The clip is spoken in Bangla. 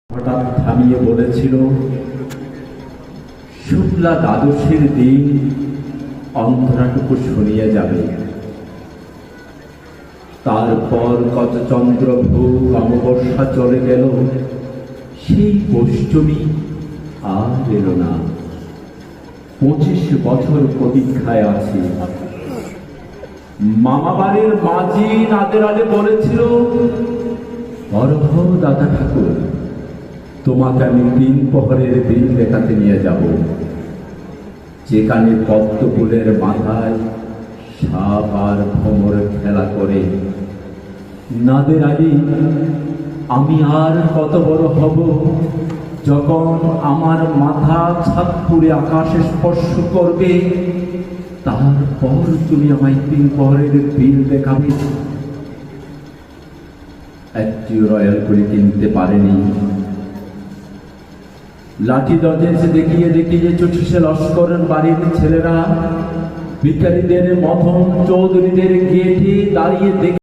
হঠাৎ থামিয়ে বলেছিল, শুক্লা দ্বাদশীর দিন অন্তরাটুকু শুনিয়ে যাবে। তারপর কত চন্দ্রভোগ অমাবস্যা চলে গেল, সেই পৌষ্টমী আর এলো না। 25 বছর প্রতীক্ষায় আছি। মামাবাড়ির মাঝি নাদের আলে বলেছিল, অর্ঘ দাদা ঠাকুর, তোমাকে আমি 3 প্রহরের বিল দেখাতে নিয়ে যাব, যেখানে পদ্ম ফুলের মাথায় সাপ আর ভ্রমর খেলা করে। নাদের আলী, আমি আর কত বড় হব যখন আমার মাথা ছাদ পুড়ে আকাশে স্পর্শ করবে, তারপর তুমি আমায় 3 প্রহরের বিল দেখাবে। একটিও রয়্যাল করে কিনতে পারেনি। লাঠি লজেন্স দেখিয়ে দেখিয়ে চটিশে লস্করের বাড়ির ছেলেরা ভিখারীদের মতন চৌধুরীদের গেটে দাঁড়িয়ে